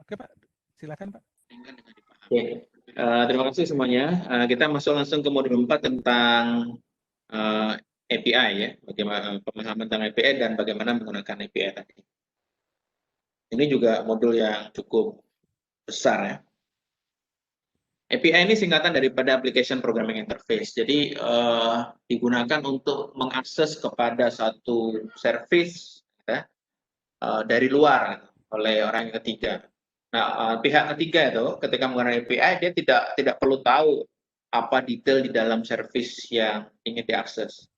Oke Pak, silakan Pak. Oke. Terima kasih semuanya. Kita masuk langsung ke modul 4 tentang API ya, bagaimana pemahaman tentang API dan bagaimana menggunakan API tadi. Ini juga modul yang cukup besar ya. API ini singkatan daripada Application Programming Interface. Jadi digunakan untuk mengakses kepada satu service ya, dari luar oleh orang yang ketiga. Nah, pihak ketiga itu ketika menggunakan API dia tidak perlu tahu apa detail di dalam service yang ingin diakses.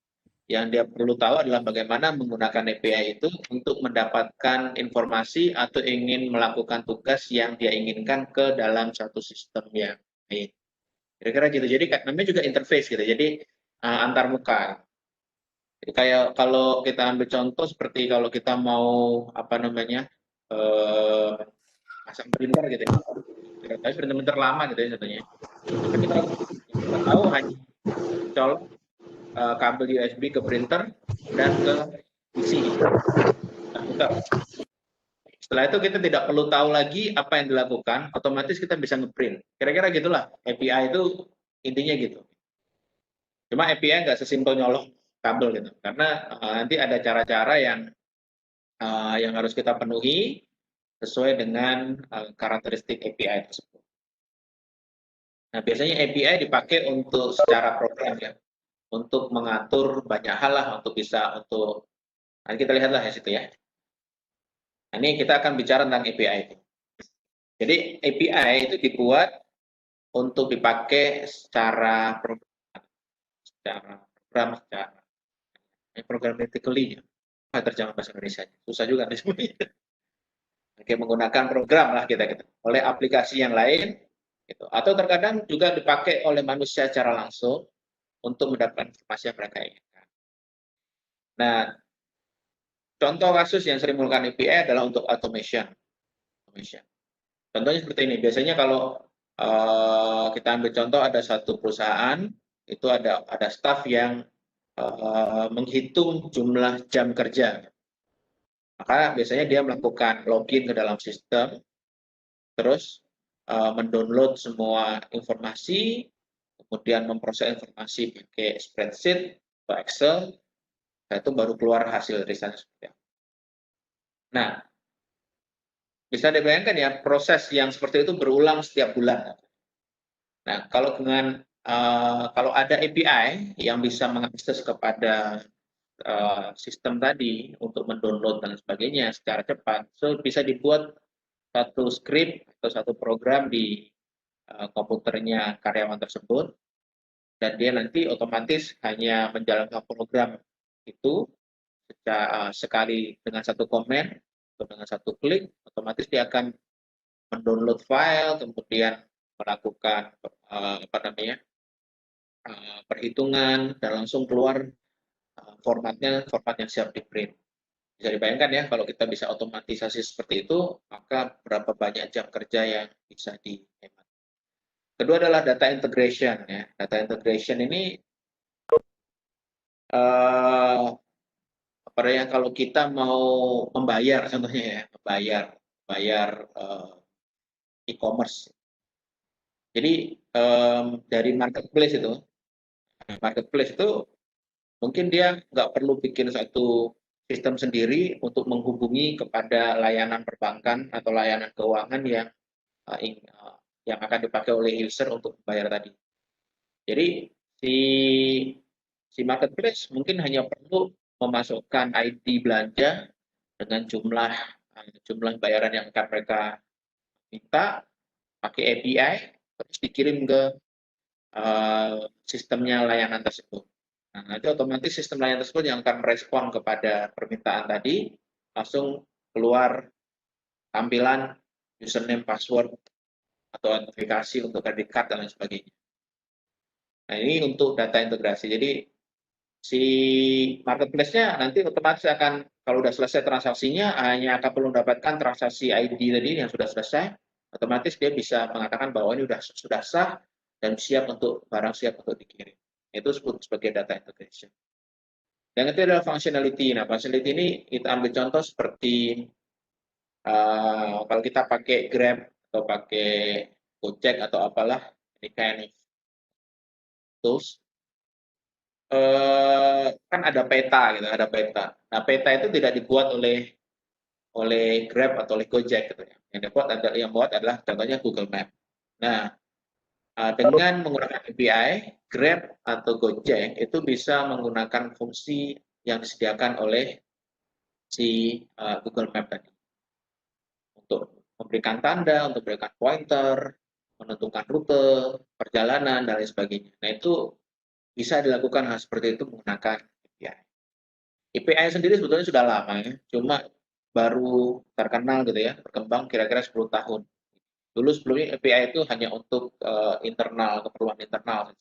Yang dia perlu tahu adalah bagaimana menggunakan API itu untuk mendapatkan informasi atau ingin melakukan tugas yang dia inginkan ke dalam satu sistem yang lain. Kira-kira gitu. Jadi namanya juga interface gitu. Jadi antar muka. Jadi kayak kalau kita ambil contoh seperti kalau kita mau apa namanya pasang printer gitu ya. Tapi printer lama gitu ya contohnya. Kita tahu hanya colok kabel USB ke printer dan ke PC. Setelah itu kita tidak perlu tahu lagi apa yang dilakukan, otomatis kita bisa ngeprint. Kira-kira gitulah API itu intinya gitu. Cuma API nggak sesimpel nyolok kabel gitu, karena nanti ada cara-cara yang harus kita penuhi sesuai dengan karakteristik API tersebut. Nah, biasanya API dipakai untuk secara program ya, untuk mengatur banyak hal lah, untuk nanti kita lihatlah ya situ ya. Nah, ini kita akan bicara tentang API itu. Jadi API itu dibuat untuk dipakai secara programmatically ya. Terjemah bahasa Indonesia susah juga nih sebenarnya. Oke, menggunakan program lah kita oleh aplikasi yang lain gitu. Atau terkadang juga dipakai oleh manusia secara langsung untuk mendapatkan informasi yang mereka inginkan. Nah, contoh kasus yang sering menggunakan API adalah untuk automation. Contohnya seperti ini. Biasanya kalau kita ambil contoh ada satu perusahaan itu ada staf yang menghitung jumlah jam kerja. Maka biasanya dia melakukan login ke dalam sistem, terus mendownload semua informasi, kemudian memproses informasi pakai spreadsheet atau Excel, itu baru keluar hasil risetnya seperti apa. Nah, bisa dibayangkan ya proses yang seperti itu berulang setiap bulan. Nah, kalau ada API yang bisa mengakses kepada sistem tadi untuk mendownload dan sebagainya secara cepat, bisa dibuat satu script atau satu program di komputernya karyawan tersebut, dan dia nanti otomatis hanya menjalankan program itu sekali dengan satu komen atau dengan satu klik, otomatis dia akan mendownload file, kemudian melakukan perhitungan dan langsung keluar format yang siap di print. Bisa dibayangkan ya kalau kita bisa otomatisasi seperti itu, maka berapa banyak jam kerja yang bisa dihemat. Kedua adalah data integration ya. Data integration ini kalau kita mau membayar contohnya ya, bayar e-commerce. Jadi dari marketplace itu mungkin dia nggak perlu bikin satu sistem sendiri untuk menghubungi kepada layanan perbankan atau layanan keuangan yang akan dipakai oleh user untuk membayar tadi. Jadi si marketplace mungkin hanya perlu memasukkan ID belanja dengan jumlah bayaran yang akan mereka minta pakai API, terus dikirim ke sistemnya layanan tersebut. Nah, nanti otomatis sistem layanan tersebut yang akan merespon kepada permintaan tadi, langsung keluar tampilan username, password, atau notifikasi untuk credit card dan lain sebagainya. Nah, ini untuk data integrasi. Jadi si marketplace-nya nanti otomatis akan, kalau sudah selesai transaksinya, hanya akan perlu mendapatkan transaksi ID tadi yang sudah selesai, otomatis dia bisa mengatakan bahwa ini sudah sah dan barang siap untuk dikirim. Itu disebut sebagai data integration. Yang ketiga adalah functionality. Nah, functionality ini kita ambil contoh seperti Kalau kita pakai Grab atau pakai Gojek atau apalah, ini kind of tools, kan ada peta gitu, ada peta. Nah, peta itu tidak dibuat oleh Grab atau oleh Gojek gitu ya. Yang buat adalah contohnya Google Map. Nah, dengan menggunakan API, Grab atau Gojek itu bisa menggunakan fungsi yang disediakan oleh si Google Map tadi untuk memberikan tanda, untuk memberikan pointer, menentukan rute perjalanan dan lain sebagainya. Nah, itu bisa dilakukan hal seperti itu menggunakan API. API sendiri sebetulnya sudah lama ya, cuma baru terkenal gitu ya, berkembang kira-kira 10 tahun. Dulu sebelumnya API itu hanya untuk internal, keperluan internal.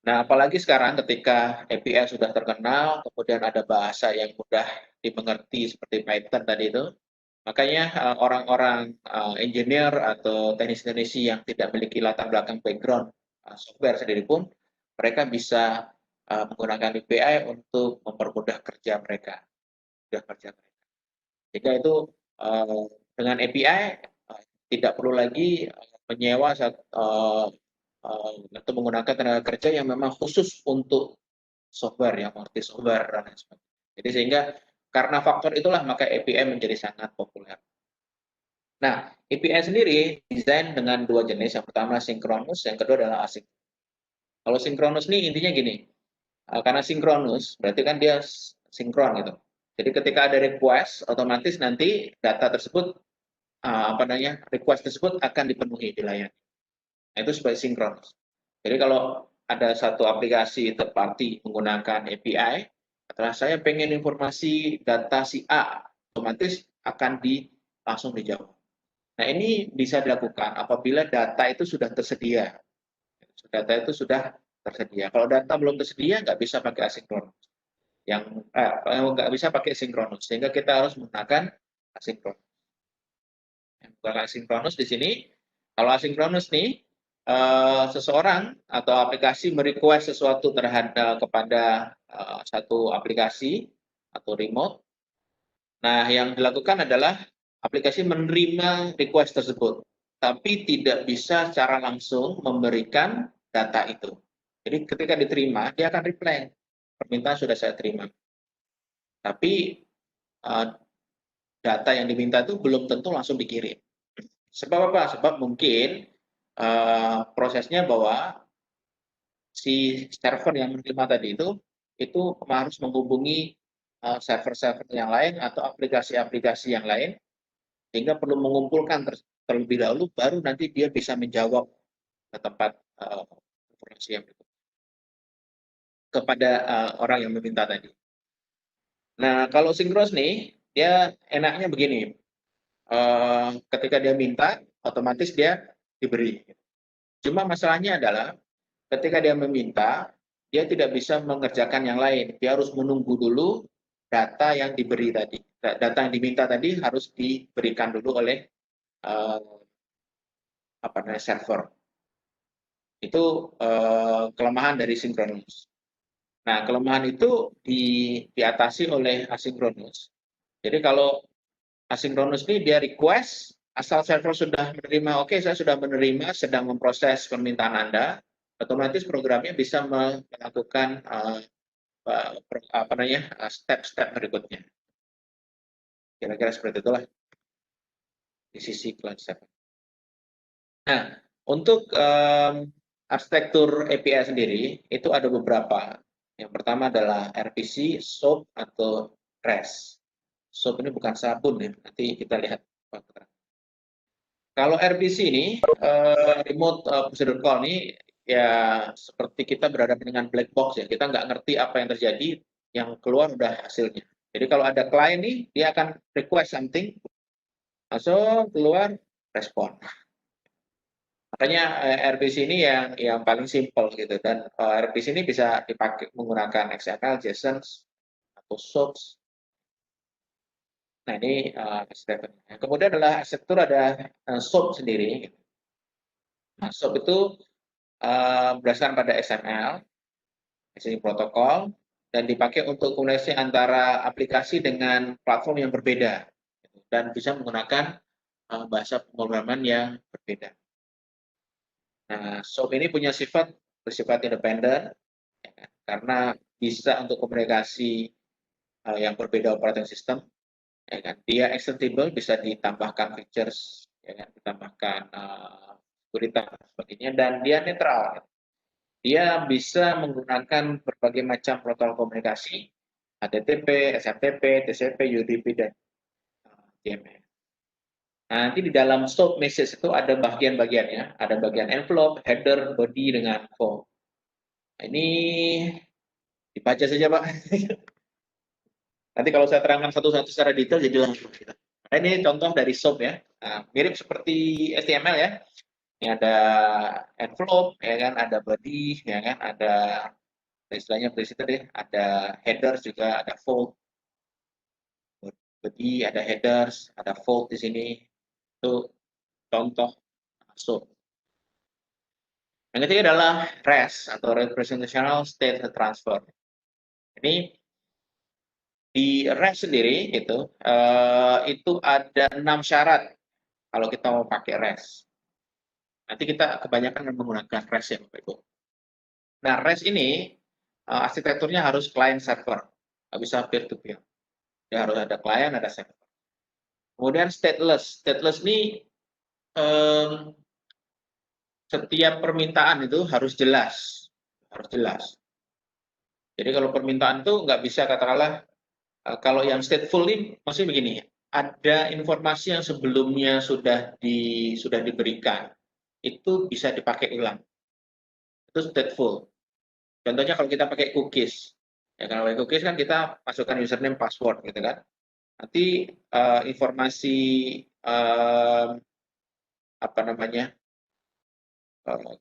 Nah, apalagi sekarang ketika API sudah terkenal, kemudian ada bahasa yang mudah dimengerti seperti Python tadi itu, makanya orang-orang engineer atau teknisi-teknisi yang tidak memiliki latar belakang background software sendiri pun, mereka bisa menggunakan API untuk mempermudah kerja mereka. Sehingga itu dengan API tidak perlu lagi menyewa atau menggunakan tenaga kerja yang memang khusus untuk software, yang mengerti software dan lain sebagainya. Jadi sehingga karena faktor itulah maka API menjadi sangat populer. Nah, API sendiri desain dengan dua jenis. Yang pertama sinkronus, yang kedua adalah asinkronus. Kalau sinkronus ini intinya gini, karena sinkronus berarti kan dia sinkron gitu. Jadi ketika ada request, otomatis nanti data tersebut request tersebut akan dipenuhi di layar. Nah, itu sebagai sinkronus. Jadi kalau ada satu aplikasi third party menggunakan API, setelah saya pengen informasi data si A, otomatis akan langsung dijawab. Nah, ini bisa dilakukan apabila data itu sudah tersedia. Data itu sudah tersedia. Kalau data belum tersedia, nggak bisa pakai asinkronus. Nggak bisa pakai sinkronus, sehingga kita harus menggunakan asinkronus. Bukan asinkronus di sini. Kalau asinkronus nih, seseorang atau aplikasi merequest sesuatu kepada satu aplikasi atau remote. Nah, yang dilakukan adalah aplikasi menerima request tersebut, tapi tidak bisa secara langsung memberikan data itu. Jadi ketika diterima, dia akan reply, permintaan sudah saya terima. Tapi data yang diminta itu belum tentu langsung dikirim. Sebab apa? Sebab mungkin prosesnya bahwa si server yang menerima tadi itu harus menghubungi server-server yang lain atau aplikasi-aplikasi yang lain, sehingga perlu mengumpulkan terlebih dahulu, baru nanti dia bisa menjawab ke tempat informasi yang berikut kepada orang yang meminta tadi. Nah, kalau sinkronus nih, dia enaknya begini, ketika dia minta, otomatis dia diberi. Cuma masalahnya adalah ketika dia meminta, dia tidak bisa mengerjakan yang lain. Dia harus menunggu dulu data yang diberi tadi. Data yang diminta tadi harus diberikan dulu oleh server. Itu kelemahan dari sinkronus. Nah, kelemahan itu diatasi oleh asinkronus. Jadi kalau asinkronus ini dia request, asal server sudah menerima, oke, saya sudah menerima, sedang memproses permintaan Anda, otomatis programnya bisa melakukan step-step berikutnya. Kira-kira seperti itulah di sisi client server. Nah, untuk arsitektur API sendiri itu ada beberapa. Yang pertama adalah RPC, SOAP, atau REST. SOAP ini bukan sabun ya, nanti kita lihat. Kalau RPC ini, remote procedure call ini, ya seperti kita berhadapan dengan black box ya, kita nggak ngerti apa yang terjadi, yang keluar udah hasilnya. Jadi kalau ada klien nih, dia akan request something, langsung keluar respon. Makanya RPC ini yang paling simple gitu, dan RPC ini bisa dipakai menggunakan XML, JSON, atau SOAPs. Nah, ini arsitekturnya. Kemudian adalah arsitektur ada SOAP sendiri. Nah, SOAP itu berdasarkan pada XML, messaging protocol, dan dipakai untuk komunikasi antara aplikasi dengan platform yang berbeda dan bisa menggunakan bahasa pemrograman yang berbeda. Nah, SOAP ini punya bersifat independen ya kan? Karena bisa untuk komunikasi yang berbeda operating system, ya kan? Dia extendable, bisa ditambahkan features, ya kan? Ditambahkan sekuritas dan sebagainya, dan dia netral. Dia bisa menggunakan berbagai macam protokol komunikasi, HTTP, SFTP, TCP, UDP, dan DNS. Nah, nanti di dalam SOAP message itu ada bagian-bagiannya, ada bagian envelope, header, body, dengan form. Nah, ini dibaca saja, Pak. Nanti kalau saya terangkan satu-satu secara detail jadi langsung. Nah, ini contoh dari SOAP ya. Nah, mirip seperti HTML ya. Ini ada envelope, ya kan, ada body, ya kan, ada istilahnya berisi tadi, ada headers juga, ada fold. Body, ada headers, ada fold di sini. Itu contoh SOAP. Yang ketiga adalah REST atau Representational State Transfer. Ini di REST sendiri itu ada 6 syarat kalau kita mau pakai REST. Nanti kita kebanyakan menggunakan REST ya Bapak Ibu. Nah, REST ini arsitekturnya harus client server, nggak bisa peer to peer. Ya harus ada client, ada server. Kemudian stateless. Stateless ini setiap permintaan itu harus jelas, Jadi kalau permintaan itu nggak bisa katakanlah kalau yang stateful ini maksudnya begini, ada informasi yang sebelumnya sudah diberikan, itu bisa dipakai ulang. Itu stateful. Contohnya kalau kita pakai cookies, ya kalau pakai cookies kan kita masukkan username, password, gitu kan. Nanti informasi apa namanya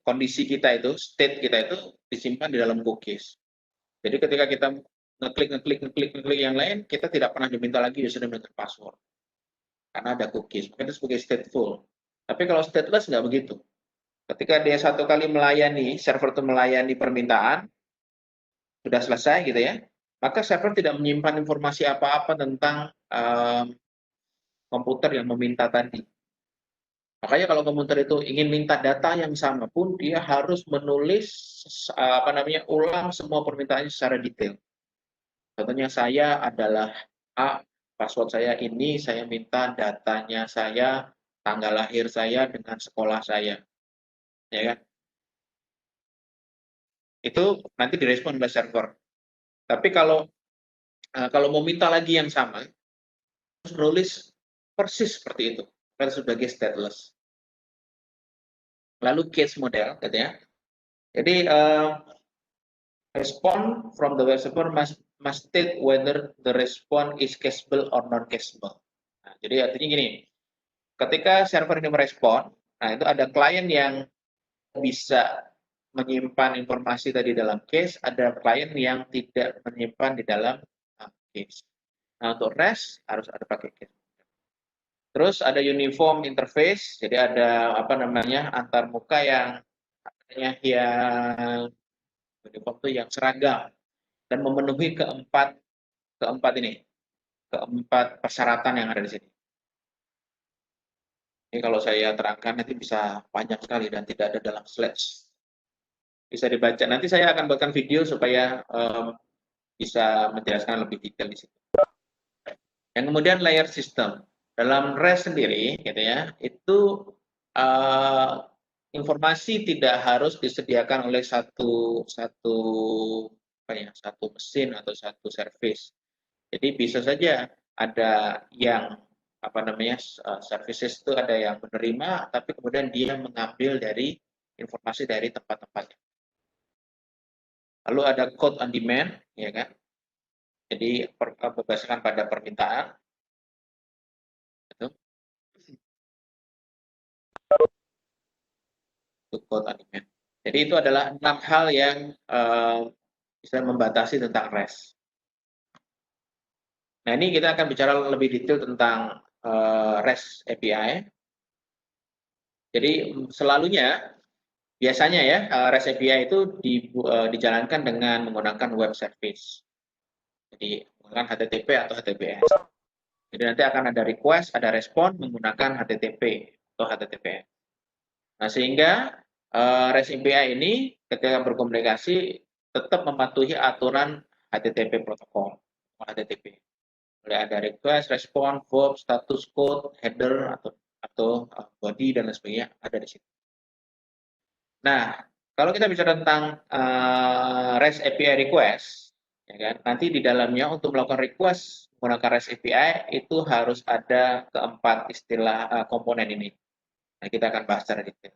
kondisi kita itu, state kita itu disimpan di dalam cookies. Jadi ketika kita ngeklik yang lain, kita tidak pernah diminta lagi username dan password karena ada cookies. Maka itu sebagai stateful. Tapi kalau stateless nggak begitu. Ketika dia satu kali melayani, server itu melayani permintaan, sudah selesai gitu ya, maka server tidak menyimpan informasi apa-apa tentang komputer yang meminta tadi. Makanya kalau komputer itu ingin minta data yang sama pun, dia harus menulis ulang semua permintaannya secara detail. Contohnya saya adalah A, password saya ini, saya minta datanya saya, tanggal lahir saya dengan sekolah saya. Ya kan? Itu nanti direspon oleh server. Tapi kalau mau minta lagi yang sama, harus menulis persis seperti itu, sebagai stateless. Lalu case model, gitu ya. Jadi respond from the web server must state whether the response is cacheable or non cacheable. Nah, jadi artinya gini, ketika server ini merespon, nah itu ada klien yang bisa menyimpan informasi tadi dalam cache, ada klien yang tidak menyimpan di dalam cache. Nah, untuk REST harus ada pakai cache. Terus ada uniform interface, jadi ada antarmuka yang uniform itu yang seragam dan memenuhi keempat persyaratan yang ada di sini. Ini kalau saya terangkan nanti bisa panjang sekali dan tidak ada dalam slides. Bisa dibaca. Nanti saya akan buatkan video supaya bisa menjelaskan lebih detail di situ. Yang kemudian layer system. Dalam REST sendiri, gitu ya, itu informasi tidak harus disediakan oleh satu mesin atau satu service. Jadi bisa saja ada yang services itu ada yang menerima, tapi kemudian dia mengambil dari informasi dari tempat-tempatnya. Lalu ada code on demand, ya kan? Jadi berdasarkan pada permintaan. Itu code on demand. Jadi itu adalah 6 hal yang bisa membatasi tentang REST. Nah, ini kita akan bicara lebih detail tentang REST API. Jadi biasanya ya REST API itu dijalankan dengan menggunakan web service. Jadi menggunakan HTTP atau HTTPS. Jadi nanti akan ada request, ada respon menggunakan HTTP atau HTTPS. Nah, sehingga REST API ini ketika berkomunikasi tetap mematuhi aturan HTTP protokol, HTTP. Mulai ada request, respon, verb, status code, header atau body dan lain sebagainya ada di situ. Nah, kalau kita bicara tentang REST API request, ya kan, nanti di dalamnya untuk melakukan request menggunakan REST API itu harus ada keempat istilah komponen ini. Nah, kita akan bahas secara detail.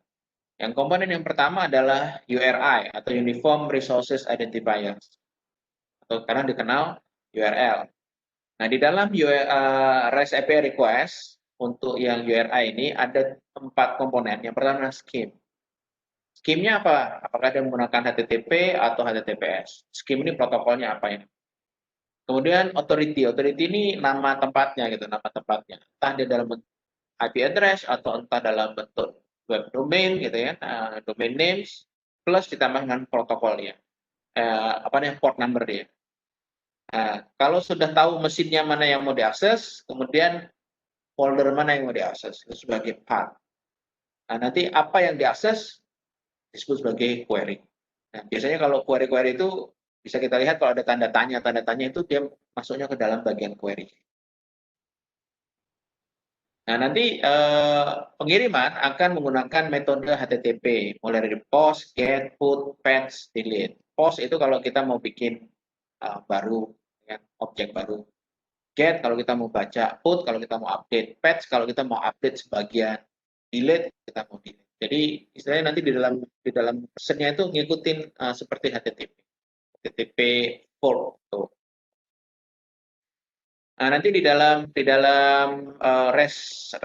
Yang komponen yang pertama adalah URI atau Uniform Resources Identifier atau kadang dikenal URL. Nah, di dalam REST API request untuk yang URI ini ada 4 komponen. Yang pertama adalah scheme. Scheme-nya apa? Apakah dia menggunakan HTTP atau HTTPS? Scheme ini protokolnya apa ini? Kemudian authority. Authority ini nama tempatnya gitu, nama tempatnya. Entah dia dalam bentuk IP address atau entah dalam bentuk web domain gitu ya, domain names plus ditambah dengan protokolnya. Apa namanya port number dia. Nah, kalau sudah tahu mesinnya mana yang mau diakses, kemudian folder mana yang mau diakses itu sebagai path. Nah, nanti apa yang diakses disebut sebagai query. Nah, biasanya kalau query-query itu bisa kita lihat kalau ada tanda tanya itu dia masuknya ke dalam bagian query. Nah, nanti pengiriman akan menggunakan metode HTTP, mulai dari post, get, put, fetch, delete. Post itu kalau kita mau bikin baru, ya, objek baru. Get kalau kita mau baca, put kalau kita mau update, fetch kalau kita mau update sebagian, delete kita mau delete. Jadi istilahnya nanti di dalam pesannya itu ngikutin seperti HTTP, HTTP form. Nah, nanti di dalam REST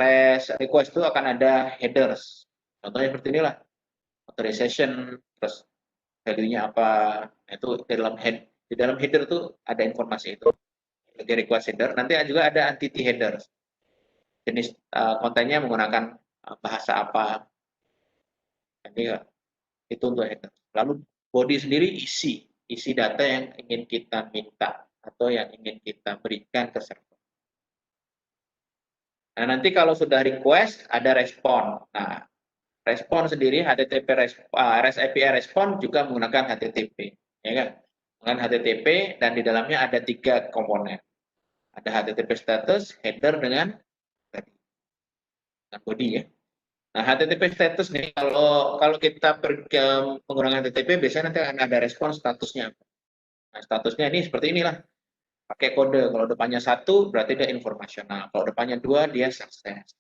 request itu akan ada headers. Contohnya seperti inilah, authorization, terus value-nya apa. Nah, itu di dalam header itu ada informasi itu. Di request header, nanti juga ada entity header. Jenis kontennya menggunakan bahasa apa. Jadi itu untuk header. Lalu body sendiri isi data yang ingin kita minta atau yang ingin kita berikan ke server. Nah, nanti kalau sudah request, ada respon. Nah, respon sendiri, REST API respon juga menggunakan HTTP. Ya kan? Dengan HTTP, dan di dalamnya ada 3 komponen. Ada HTTP status, header dengan body ya. Nah, HTTP status nih, kalau kita menggunakan HTTP, biasanya nanti akan ada respon statusnya. Nah, statusnya ini seperti inilah. Pakai kode. Kalau depannya 1, berarti dia informasional. Kalau depannya 2, dia sukses.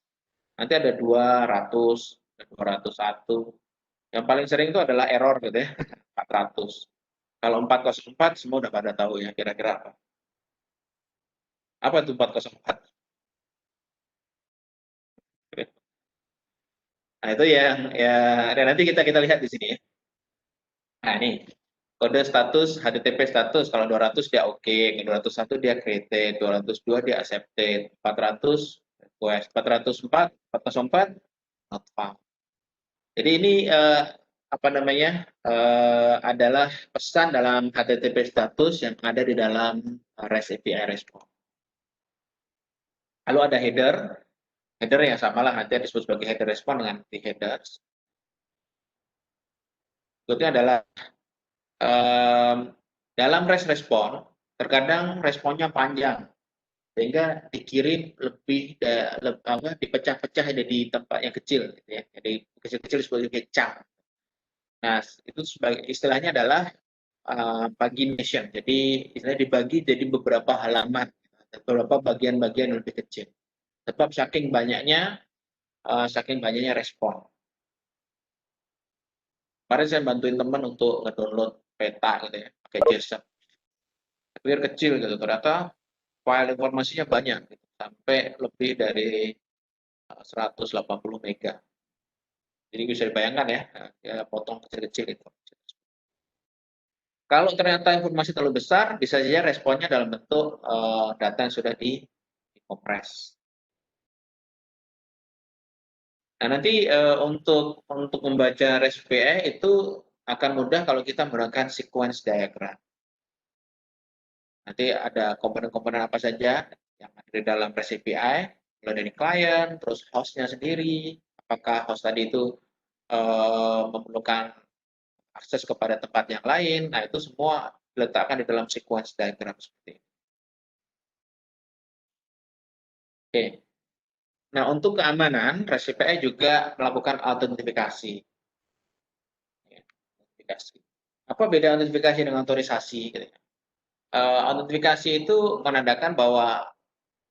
Nanti ada 200, 201. Yang paling sering itu adalah error gitu ya, 400. Kalau 404 semua udah pada tahu ya kira-kira apa. Apa itu 404? Nah, itu ya nanti kita lihat di sini ya. Nah, ini kode status HTTP status kalau 200 dia oke, 201 dia created, 202 dia accepted, 400 request, 404 not found. Jadi ini apa namanya adalah pesan dalam HTTP status yang ada di dalam REST API respon. Lalu ada header yang samalah nanti disebut sebagai header respon dengan di headers. Berikutnya adalah dalam REST respon terkadang responnya panjang sehingga dikirim lebih dipecah-pecah di tempat yang kecil gitu ya. Jadi kecil-kecil sebagai chunk. Nah, itu sebagai istilahnya adalah pagination. Jadi istilahnya dibagi jadi beberapa halaman, beberapa bagian-bagian yang lebih kecil. Sebab saking banyaknya respon. Kemarin saya bantuin teman untuk ngedownload peta gitu ya, pakai JSON. Pikir kecil gitu, ternyata file informasinya banyak, gitu, sampai lebih dari 180 mega. Jadi bisa dibayangkan ya potong kecil-kecil itu. Kalau ternyata informasi terlalu besar, bisa saja responnya dalam bentuk data yang sudah dikompres. Nah, nanti untuk membaca REST API itu akan mudah kalau kita menggunakan sequence diagram. Nanti ada komponen-komponen apa saja yang ada di dalam REST API, mulai dari klien, terus hostnya sendiri, apakah host tadi itu memerlukan akses kepada tempat yang lain. Nah, itu semua diletakkan di dalam sequence diagram seperti ini. Oke. Nah, untuk keamanan, REST API juga melakukan autentifikasi. Apa beda autentifikasi dengan otorisasi? Autentifikasi itu menandakan bahwa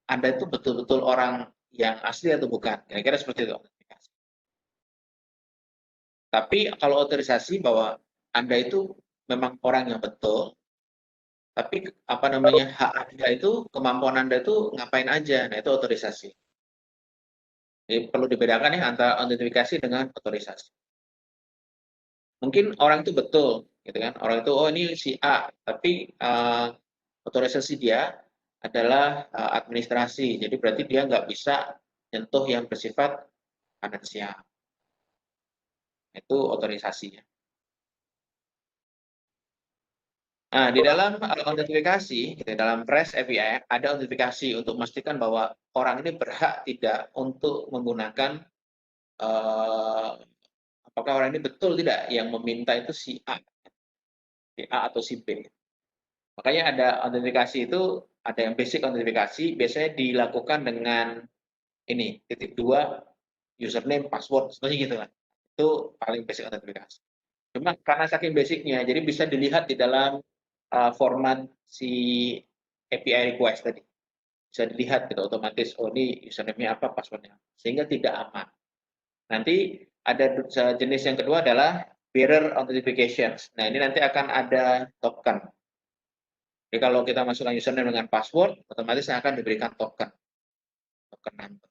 Anda itu betul-betul orang yang asli atau bukan. Kira-kira seperti itu autentifikasi. Tapi kalau otorisasi bahwa Anda itu memang orang yang betul, tapi apa namanya hak Anda itu, kemampuan Anda itu ngapain aja. Nah, itu otorisasi. Jadi perlu dibedakan ya antara autentifikasi dengan otorisasi. Mungkin orang itu betul, gitu kan? Orang itu oh ini si A, tapi otorisasi dia adalah administrasi. Jadi berarti dia nggak bisa nyentuh yang bersifat finansial. Itu otorisasinya. Nah, di dalam autentifikasi, gitu, dalam REST API, ada autentifikasi untuk memastikan bahwa orang ini berhak tidak untuk menggunakan apakah orang ini betul tidak yang meminta itu si A atau si B. Makanya ada autentifikasi itu, ada yang basic autentifikasi, biasanya dilakukan dengan ini, *2, username, password, seperti gitu kan. Itu paling basic autentifikasi. Cuma karena saking basicnya, jadi bisa dilihat di dalam format si API request tadi. Bisa dilihat gitu otomatis, oh ini username-nya apa, password-nya. Sehingga tidak aman. Nanti ada jenis yang kedua adalah bearer authentications. Nah, ini nanti akan ada token. Jadi kalau kita masukkan username dengan password, otomatis akan diberikan token number.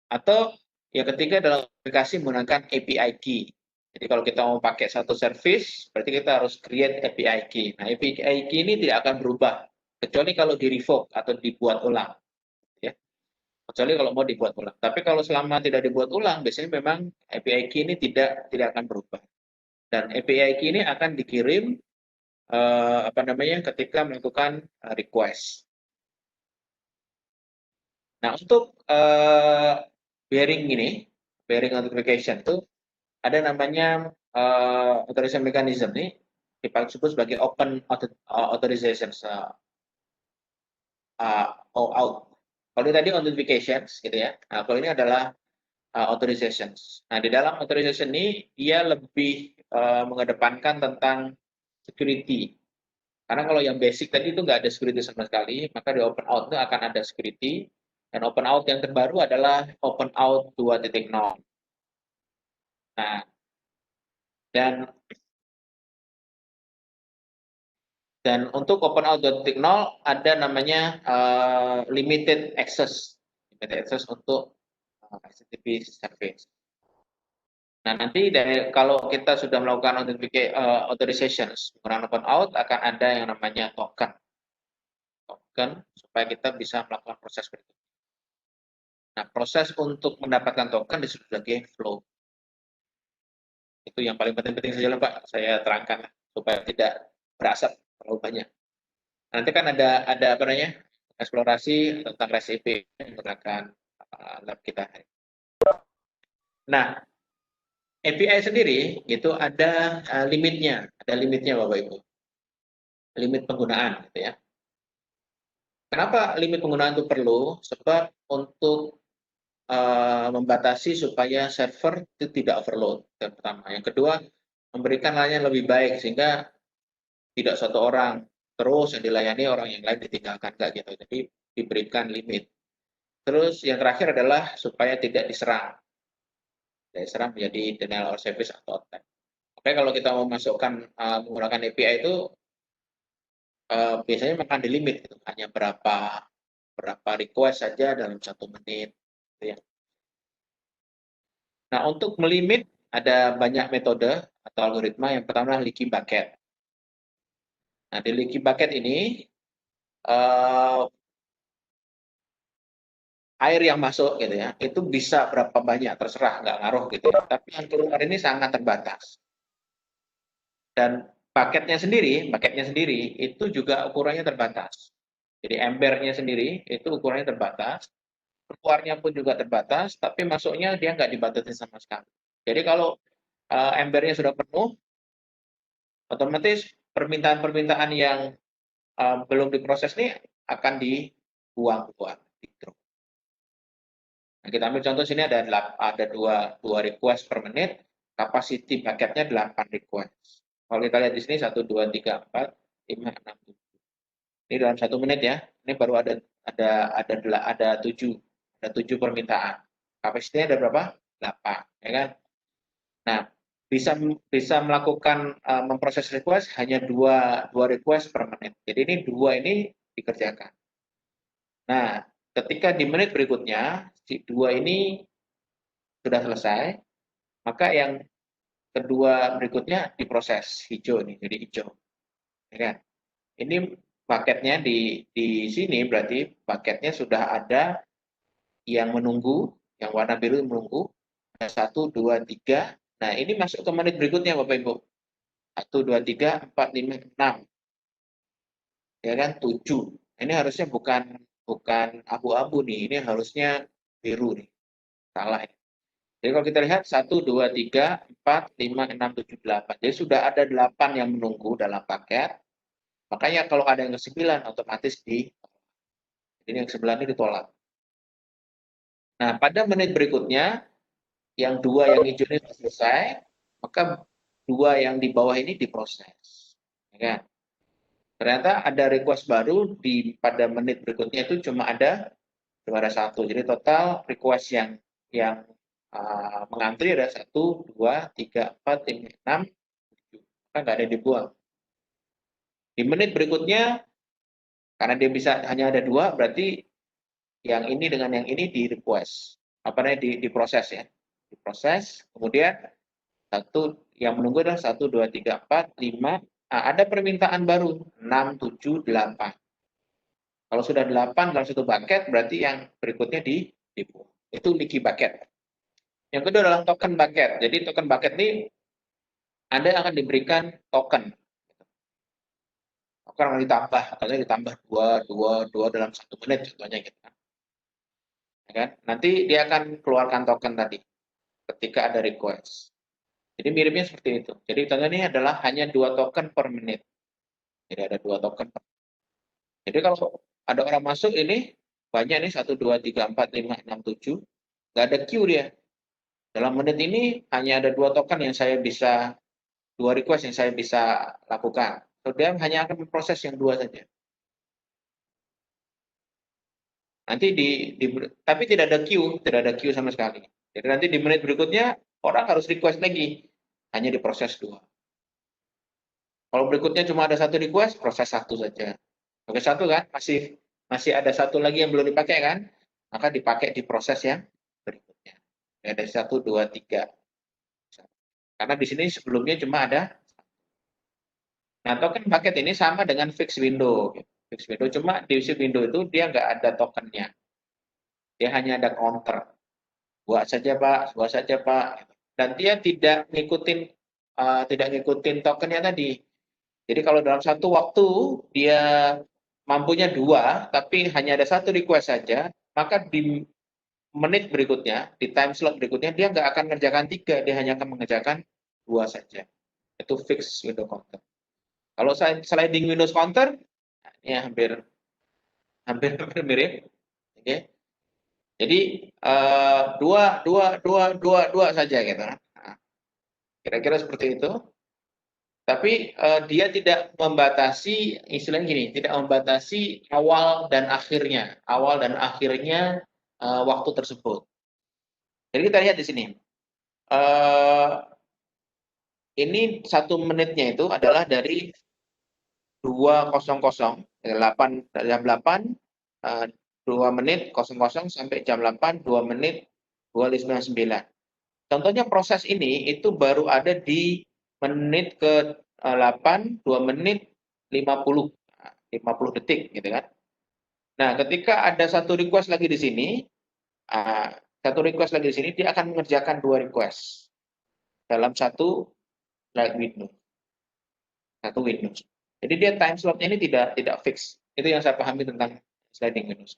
Atau yang ketiga adalah aplikasi menggunakan API key. Jadi kalau kita mau pakai satu service, berarti kita harus create API key. Nah, API key ini tidak akan berubah, kecuali kalau di revoke atau dibuat ulang. Ya. Kecuali kalau mau dibuat ulang. Tapi kalau selama tidak dibuat ulang, biasanya memang API key ini tidak akan berubah. Dan API key ini akan dikirim ketika melakukan request. Nah, untuk bearing authentication itu ada namanya authorization mechanism nih, disebut sebagai open authorization OAuth. Kalau ini tadi authentications gitu ya. Nah, kalau ini adalah authorizations. Nah, di dalam authorization ini dia lebih mengedepankan tentang security. Karena kalau yang basic tadi itu nggak ada security sama sekali, maka di open out itu akan ada security. Dan open out yang terbaru adalah open out 2.0. Nah, dan untuk open out 2.0 ada namanya limited access untuk HTTP service. Nah, nanti kalau kita sudah melakukan authorizations menggunakan open out, akan ada yang namanya token supaya kita bisa melakukan proses berikutnya. Nah, proses untuk mendapatkan token disebut sebagai flow. Itu yang paling penting saja lah, Pak. Saya terangkan supaya tidak berasap terlalu banyak. Nanti kan ada apa namanya eksplorasi tentang REST API menggunakan lab kita. Nah, API sendiri itu ada limitnya, Bapak Ibu. Limit penggunaan, gitu ya. Kenapa limit penggunaan itu perlu? Sebab untuk membatasi supaya server itu tidak overload. Yang pertama. Yang kedua, memberikan layanan lebih baik sehingga tidak satu orang terus yang dilayani, orang yang lain ditinggalkan, enggak gitu. Jadi diberikan limit. Terus yang terakhir adalah supaya tidak diserang. Diserang menjadi denial of service atau attack. Oke, kalau kita mau masukkan menggunakan API itu biasanya akan di limit, gitu. Hanya berapa request saja dalam 1 menit. Gitu ya. Nah, untuk melimit ada banyak metode atau algoritma. Yang pertama leaky bucket. Nah, di leaky bucket ini air yang masuk gitu ya, itu bisa berapa banyak terserah, nggak ngaruh gitu ya. Tapi yang keluar ini sangat terbatas. Dan paketnya sendiri itu juga ukurannya terbatas. Jadi embernya sendiri itu ukurannya terbatas, keluarnya pun juga terbatas, tapi masuknya dia nggak dibatasi sama sekali. Jadi kalau embernya sudah penuh, otomatis permintaan-permintaan yang belum diproses ini akan dibuang keluar. Gitu. Nah, kita ambil contoh sini ada dua request per menit, capacity paketnya 8 request. Kalau kita lihat di sini 1, 2, 3, 4, 5, 6, 7. Ini dalam 1 menit ya. Ini baru ada 7 permintaan. Kapasitinya ada berapa? 8, ya kan? Nah, bisa melakukan memproses request hanya dua request per menit. Jadi ini 2 ini dikerjakan. Nah, ketika di menit berikutnya si 2 ini sudah selesai, maka yang kedua berikutnya diproses hijau nih, jadi hijau. Ya kan? Ini paketnya di sini berarti paketnya sudah ada yang menunggu, yang warna biru menunggu. Ada 1, 2, 3. Nah, ini masuk ke menit berikutnya Bapak Ibu. 1, 2, 3, 4, 5, 6. Ya kan? 7. Ini harusnya bukan abu-abu nih, ini harusnya biru nih. Salah ya. Jadi kalau kita lihat 1, 2, 3, 4, 5, 6, 7, 8. Jadi sudah ada 8 yang menunggu dalam paket. Makanya kalau ada yang ke-9 otomatis ini yang 9 ini ditolak. Nah, pada menit berikutnya yang 2 yang hijau ini selesai, maka 2 yang di bawah ini diproses. Ya kan? Ternyata ada request baru pada menit berikutnya itu cuma ada 1. Jadi total request yang mengantri ada 1, 2, 3, 4, 5, 6, 7. Kan nggak ada yang dibuang. Di menit berikutnya, karena dia bisa hanya ada 2, berarti yang ini dengan yang ini di request. Apa namanya, diproses ya. Diproses, kemudian yang menunggu adalah 1, 2, 3, 4, 5. Nah, ada permintaan baru, 6, 7, 8. Kalau sudah 8 dalam satu bucket, berarti yang berikutnya dibuang. Itu leaky bucket. Yang kedua adalah token bucket. Jadi token bucket ini Anda akan diberikan token. Token akan ditambah, katanya ditambah 2 dalam 1 menit contohnya gitu kan. Ya kan? Nanti dia akan keluarkan token tadi ketika ada request. Jadi miripnya seperti itu. Jadi contohnya ini adalah hanya 2 token per menit. Jadi ada 2 token per menit. Jadi kalau ada orang masuk ini banyak nih 1, 2, 3, 4, 5, 6, 7. Nggak ada queue dia. Dalam menit ini hanya ada 2 token yang saya bisa, 2 request yang saya bisa lakukan. Dia hanya akan memproses yang 2 saja. Nanti tapi tidak ada queue sama sekali. Jadi nanti di menit berikutnya orang harus request lagi, hanya diproses 2. Kalau berikutnya cuma ada 1 request, proses 1 saja. Oke, 1 kan, masih ada 1 lagi yang belum dipakai kan, maka dipakai di proses yang berikutnya. Ada 1, 2, 3. Karena di sini sebelumnya cuma ada. Nah, token bucket ini sama dengan fixed window. Fixed window, cuma di fixed window itu dia nggak ada tokennya. Dia hanya ada counter. Buat saja Pak, buat saja Pak. Dan dia tidak ngikutin tokennya tadi. Jadi kalau dalam satu waktu dia mampunya 2, tapi hanya ada 1 request saja, maka di menit berikutnya, di time slot berikutnya, dia nggak akan mengerjakan 3, dia hanya akan mengerjakan 2 saja. Itu fixed window counter. Kalau sliding windows counter, ini hampir mirip. Oke. Jadi dua saja gitu. Nah, kira-kira seperti itu. Tapi dia tidak membatasi, istilahnya gini, tidak membatasi awal dan akhirnya waktu tersebut. Jadi kita lihat di sini. Ini 1 menitnya itu adalah dari 2.00, jam 8, 2 menit 00 sampai jam 8, 2 menit 2.59. Contohnya proses ini itu baru ada di menit ke-8, 2 menit 50 detik gitu kan. Nah, ketika ada 1 request lagi di sini, dia akan mengerjakan 2 request dalam 1 light window. satu Windows. Jadi dia time slotnya ini tidak fix. Itu yang saya pahami tentang sliding Windows.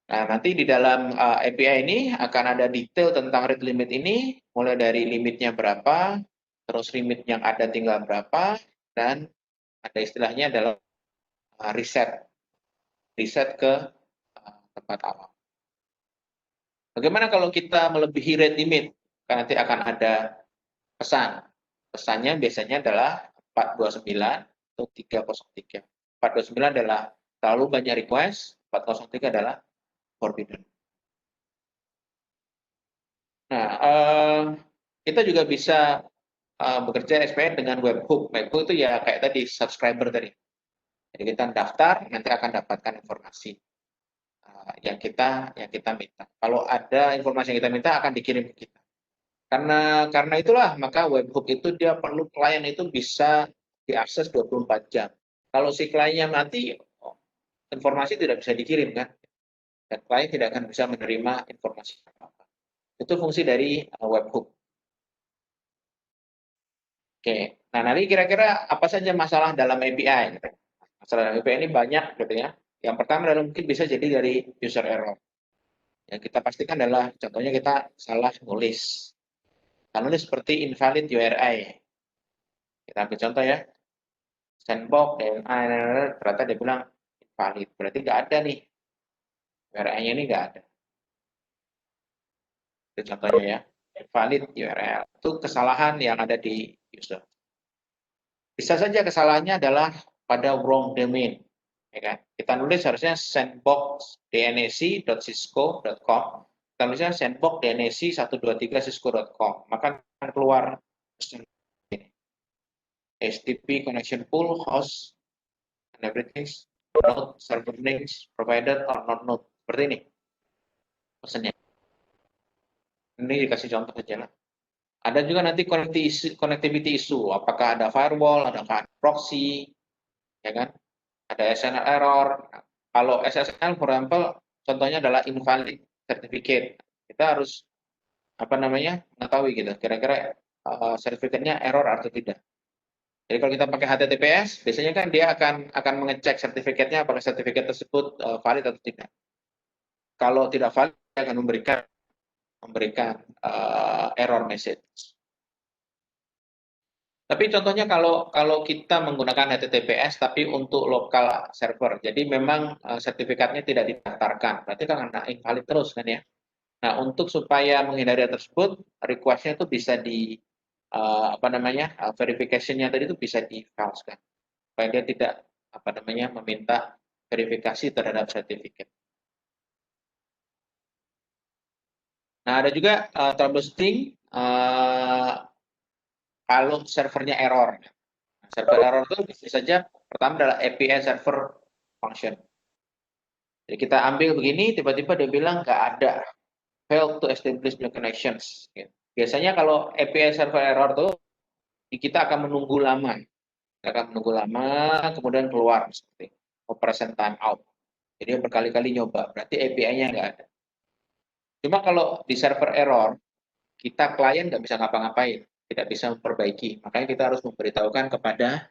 Nah, nanti di dalam API ini akan ada detail tentang read limit ini, mulai dari limitnya berapa, terus limit yang ada tinggal berapa, dan ada istilahnya adalah reset ke tempat awal. Bagaimana kalau kita melebihi read limit? Karena nanti akan ada pesan. Pesannya biasanya adalah 429 atau 303. 429 adalah terlalu banyak request, 403 adalah forbidden. Nah, kita juga bisa bekerja SPN dengan webhook. Webhook itu ya kayak tadi, subscriber tadi. Jadi kita daftar, nanti akan dapatkan informasi yang kita minta. Kalau ada informasi yang kita minta akan dikirim ke kita. Karena itulah maka webhook itu dia perlu klien itu bisa diakses 24 jam. Kalau si kliennya mati, informasi tidak bisa dikirim kan, dan klien tidak akan bisa menerima informasi apa-apa. Itu fungsi dari webhook. Oke, nah nanti kira-kira apa saja masalah dalam API? Masalah dalam API ini banyak gitu ya. Yang pertama adalah mungkin bisa jadi dari user error. Yang kita pastikan adalah contohnya kita salah nulis. Nulis seperti invalid URI. Kita ambil contoh ya. Sandbox dan ternyata dia bilang invalid. Berarti nggak ada nih. URL-nya ini nggak ada. Itu contohnya ya. Invalid URL. Itu kesalahan yang ada di user. Bisa saja kesalahannya adalah pada wrong domain. Ya kan? Kita nulis harusnya sandbox.dnac.cisco.com. Kita nulisnya sandbox.dnac123cisco.com. Maka akan keluar HTTP connection pool, host, and everything, node, server names, provider, or not node. Seperti ini pesannya. Ini dikasih contoh saja lah. Ada juga nanti connectivity issue. Apakah ada firewall, adakah ada proxy, ya kan? Ada SSL error. Kalau SSL, for example, contohnya adalah invalid certificate. Kita harus mengetahui gitu. Kira-kira sertifikatnya error atau tidak. Jadi kalau kita pakai HTTPS, biasanya kan dia akan mengecek sertifikatnya apakah sertifikat tersebut valid atau tidak. Kalau tidak valid, dia akan memberikan error message. Tapi contohnya kalau kita menggunakan HTTPS tapi untuk lokal server, jadi memang sertifikatnya tidak didaftarkan, berarti kan invalid terus kan ya. Nah, untuk supaya menghindari hal tersebut, request-nya itu bisa di verification-nya tadi itu bisa di-false kan, supaya dia tidak meminta verifikasi terhadap sertifikat. Nah, ada juga troubleshooting kalau servernya error. Nah, server error itu bisa saja pertama adalah API server function. Jadi kita ambil begini, tiba-tiba dia bilang nggak ada, failed to establish new connections. Biasanya kalau API server error tuh kita akan menunggu lama. Kemudian keluar seperti operation timeout. Jadi berkali-kali nyoba, berarti API-nya nggak ada. Cuma kalau di server error, kita klien nggak bisa ngapa-ngapain, tidak bisa memperbaiki. Makanya kita harus memberitahukan kepada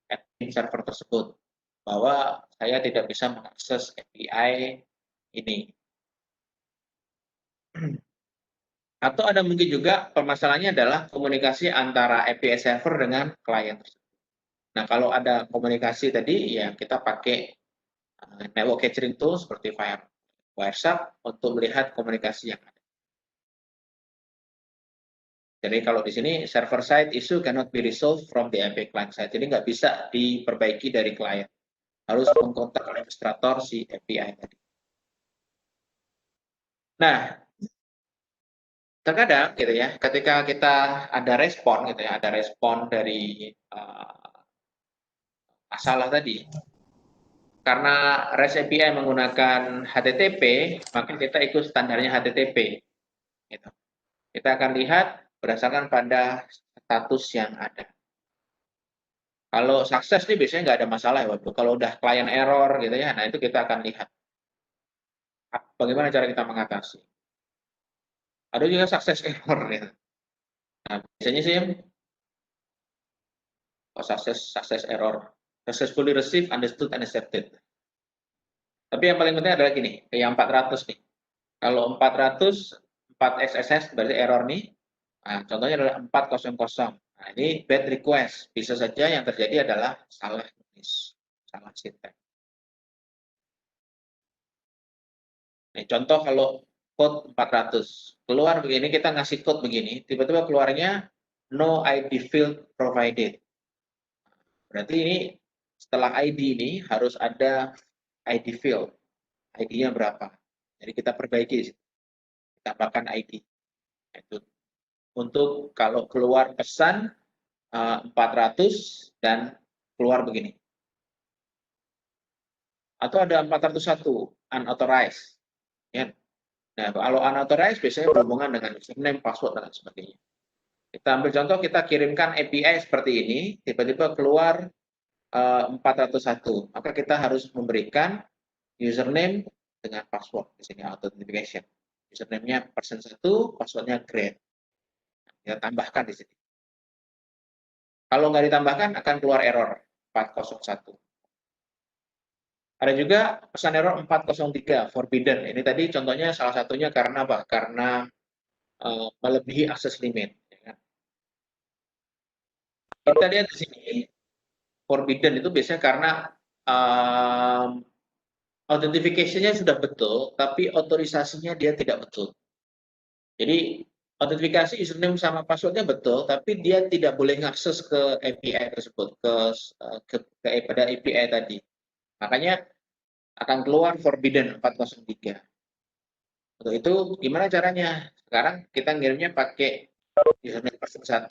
admin server tersebut bahwa saya tidak bisa mengakses API ini. Atau ada mungkin juga permasalahannya adalah komunikasi antara API server dengan klien tersebut. Nah, kalau ada komunikasi tadi, ya kita pakai network catering tool seperti Wireshark untuk melihat komunikasi yang ada. Jadi kalau di sini server side issue cannot be resolved from the API client side. Jadi nggak bisa diperbaiki dari klien. Harus mengkontak administrator si API tadi. Nah, terkadang gitu ya, ketika kita ada respon gitu ya, ada respon dari masalah tadi. Karena REST API menggunakan HTTP, maka kita ikut standarnya HTTP. Gitu. Kita akan lihat berdasarkan pada status yang ada. Kalau sukses nih biasanya nggak ada masalah ya, waktu. Kalau udah klien error gitu ya, nah itu kita akan lihat bagaimana cara kita mengatasi. Ada juga sukses error gitu. Nah, biasanya sih success error, successfully received, understood, and accepted. Tapi yang paling penting adalah gini, yang 400 nih. Kalau 400, 4 XSS berarti error nih. Nah, contohnya adalah 400. Nah, ini bad request. Bisa saja yang terjadi adalah salah tulis, salah sintak. Nih, contoh kalau code 400. Keluar begini, kita ngasih code begini, tiba-tiba keluarnya no ID field provided. Berarti ini setelah ID ini harus ada ID field. ID-nya berapa? Jadi kita perbaiki, tambahkan ID. Itu untuk kalau keluar pesan 400 dan keluar begini. Atau ada 401 unauthorized. Ya. Nah, kalau unauthorized biasanya berhubungan dengan username, password, dan sebagainya. Kita ambil contoh, kita kirimkan API seperti ini, tiba-tiba keluar 401. Maka kita harus memberikan username dengan password di sini authentication. Username-nya person1, password-nya grade. Kita tambahkan di sini. Kalau nggak ditambahkan akan keluar error 401. Ada juga pesan error 403 forbidden. Ini tadi contohnya salah satunya karena apa? Karena melebihi akses limit. Ya kan? Kita lihat di sini forbidden itu biasanya karena authentication-nya sudah betul, tapi otorisasinya dia tidak betul. Jadi autentifikasi username sama password-nya betul, tapi dia tidak boleh mengakses ke API tersebut, pada API tadi. Makanya akan keluar forbidden 403. Untuk itu gimana caranya? Sekarang kita ngirimnya pakai username person1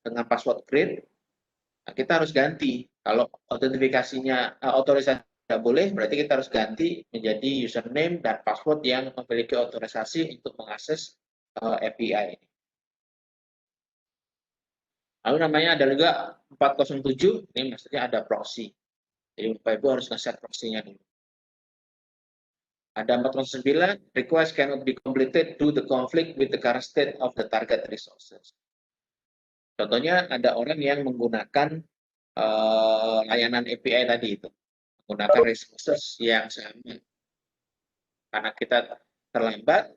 dengan password grade. Nah, kita harus ganti. Kalau autentifikasinya otorisasi tidak boleh, berarti kita harus ganti menjadi username dan password yang memiliki otorisasi untuk mengakses API ini. Lalu namanya ada juga 407, ini maksudnya ada proxy. Jadi Bapak Ibu harus nge-set proxy-nya dulu. Ada 409, request cannot be completed due to conflict with the current state of the target resources. Contohnya ada orang yang menggunakan layanan API tadi itu, menggunakan resources yang sama. Karena kita terlambat,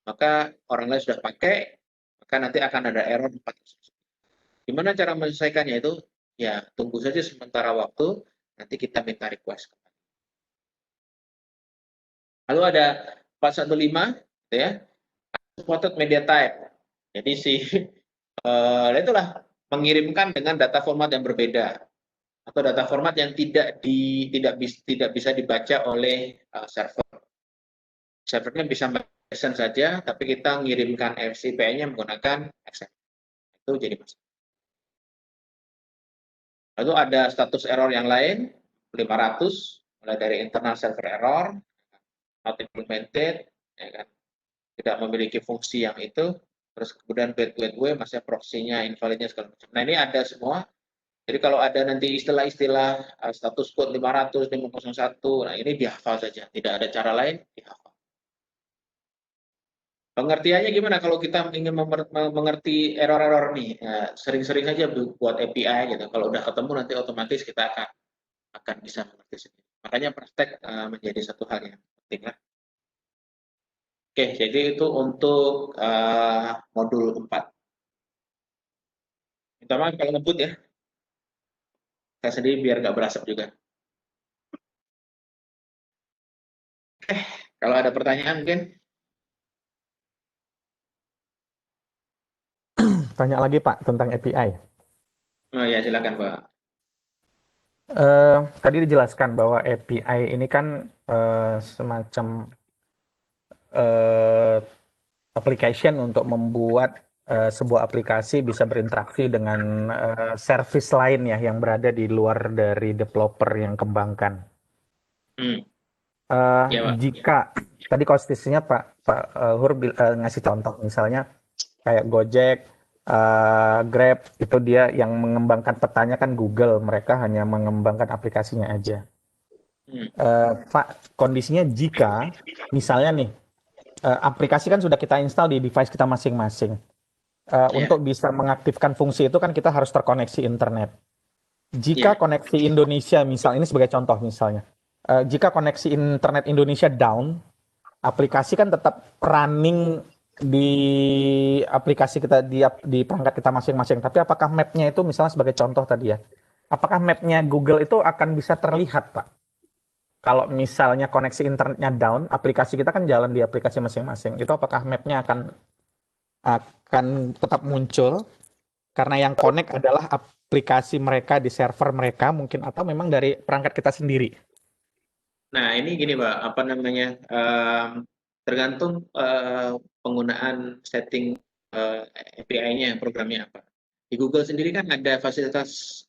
maka orang lain sudah pakai, maka nanti akan ada error 409. Gimana cara menyelesaikannya itu? Ya, tunggu saja sementara waktu, nanti kita minta request. Lalu ada 415, ya, supported media type. Jadi itulah mengirimkan dengan data format yang berbeda atau data format yang tidak bisa dibaca oleh server. Servernya bisa mention saja, tapi kita mengirimkan API-nya menggunakan XML. Itu jadi masalah. Lalu ada status error yang lain, 500, mulai dari internal server error, not implemented, ya kan? Tidak memiliki fungsi yang itu, terus kemudian gateway, masih proxy-nya, invalidnya segala macam. Nah, ini ada semua. Jadi kalau ada nanti istilah-istilah status code 500, 501, nah ini dihafal saja. Tidak ada cara lain, dihafal. Pengertiannya gimana kalau kita ingin mengerti error-error nih? Sering-sering saja buat API gitu. Kalau udah ketemu nanti otomatis kita akan bisa mengerti sendiri. Makanya praktek menjadi satu hal yang penting lah. Oke, jadi itu untuk modul 4. Minta maaf kalau ngebut ya. Saya sendiri biar nggak berasap juga. Kalau ada pertanyaan mungkin. Tanya lagi Pak tentang API. Oh ya, silakan Pak. Tadi dijelaskan bahwa API ini kan semacam application untuk membuat sebuah aplikasi bisa berinteraksi dengan service lain ya yang berada di luar dari developer yang kembangkan. Ya, Pak. Jika tadi konstitusinya Pak Hur ngasih contoh misalnya kayak Gojek, Grab itu dia yang mengembangkan petanya kan Google, mereka hanya mengembangkan aplikasinya aja. Pak, kondisinya jika misalnya nih aplikasi kan sudah kita install di device kita masing-masing. Iya, Untuk bisa mengaktifkan fungsi itu kan kita harus terkoneksi internet. Jika iya. koneksi Indonesia misalnya, ini sebagai contoh misalnya, jika koneksi internet Indonesia down, aplikasi kan tetap running di aplikasi kita di perangkat kita masing-masing. Tapi apakah mapnya itu misalnya sebagai contoh tadi ya, apakah mapnya Google itu akan bisa terlihat, Pak? Kalau misalnya koneksi internetnya down, aplikasi kita kan jalan di aplikasi masing-masing. Itu apakah mapnya akan tetap muncul karena yang connect adalah aplikasi mereka di server mereka mungkin, atau memang dari perangkat kita sendiri? Nah, ini gini, Pak, apa namanya, tergantung, penggunaan setting, API-nya, programnya apa. Di Google sendiri kan ada fasilitas,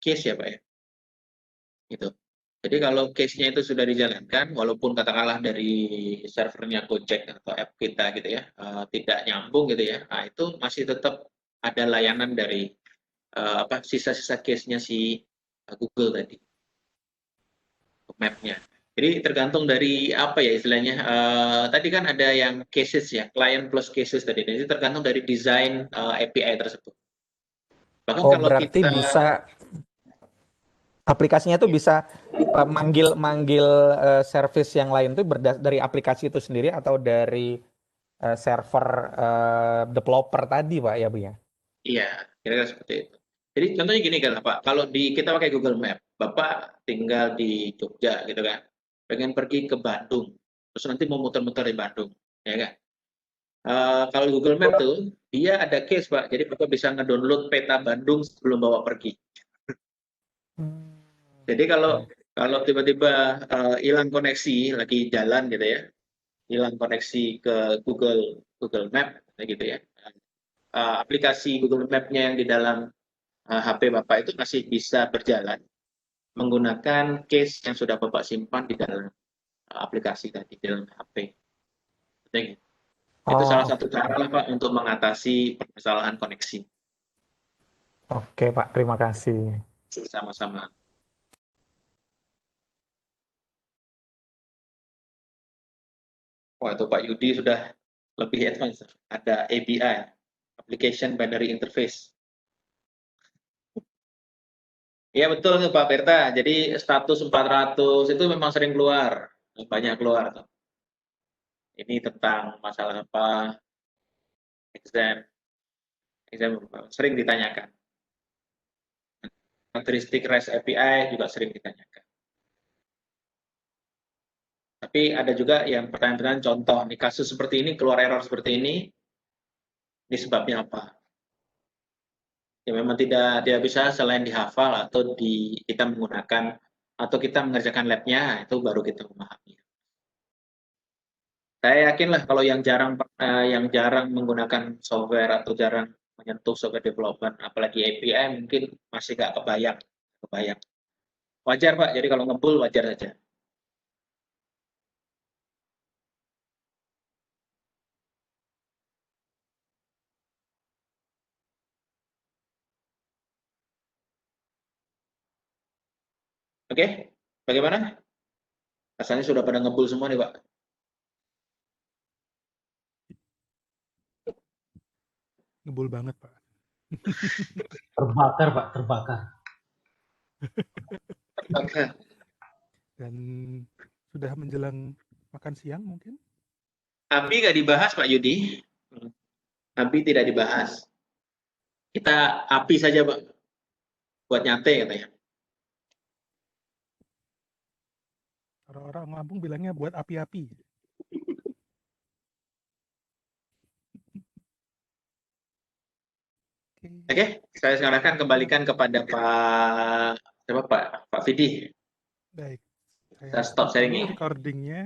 case ya, Pak, ya, gitu. Jadi kalau case-nya itu sudah dijalankan, walaupun katakanlah dari servernya Gojek atau app kita gitu ya, tidak nyambung gitu ya, nah itu masih tetap ada layanan dari, apa, sisa-sisa case-nya si, Google tadi. Map-nya. Jadi tergantung dari apa ya istilahnya, tadi kan ada yang cases ya, client plus cases tadi. Jadi tergantung dari desain, API tersebut. Bahkan Oh, kalau berarti kita bisa aplikasinya tuh bisa manggil-manggil service yang lain tuh dari aplikasi itu sendiri atau dari server developer tadi, Pak, ya, Bu ya? iya, kira-kira seperti itu. Jadi contohnya gini kan Pak, kalau kita pakai Google Map, Bapak tinggal di Jogja gitu kan, pengen pergi ke Bandung, terus nanti mau muter-muter di Bandung, ya kan? Kalau Google Map tuh, dia ada case Pak, jadi Bapak bisa ngedownload peta Bandung sebelum bawa pergi. Hmm. Jadi kalau Oke. kalau tiba-tiba, hilang koneksi lagi jalan gitu ya, hilang koneksi ke Google Google Map kayak gitu ya, aplikasi Google Map-nya yang di dalam, HP Bapak itu masih bisa berjalan menggunakan case yang sudah Bapak simpan di dalam, aplikasi tadi, di dalam HP, seperti gitu. Itu salah Oh, satu cara lah Pak untuk mengatasi permasalahan koneksi, oke, Pak. Terima kasih. sama-sama. Wah itu Pak Yudi sudah lebih advance, ada ABI, Application Binary Interface. Iya betul tuh Pak Berta. Jadi status 400 itu memang sering keluar, banyak keluar tuh. Ini tentang masalah apa, exam, exam sering ditanyakan. Karakteristik REST API juga sering ditanyakan. Tapi ada juga yang pertanyaan-pertanyaan contoh, nih kasus seperti ini, keluar error seperti ini sebabnya apa? Ya memang tidak bisa selain dihafal atau kita menggunakan atau kita mengerjakan lab-nya, itu baru kita memahami. Saya yakin lah kalau yang jarang menggunakan software atau jarang menyentuh software development, apalagi API mungkin masih nggak kebayang. Kebayang. Wajar Pak, jadi kalau ngebul wajar saja. Oke, bagaimana? Rasanya sudah pada ngebul semua nih Pak. Ngebul banget, Pak. Terbakar, Pak, terbakar. Oke. Dan sudah menjelang makan siang mungkin? API nggak dibahas Pak Yudi. API tidak dibahas. Kita API saja Pak, buat nyate katanya. Orang-orang Lampung bilangnya buat api-api. Oke, saya silakan kembalikan kepada Pak Vidi. Baik. Kita Saya stop stop dulu sharingnya. recordingnya.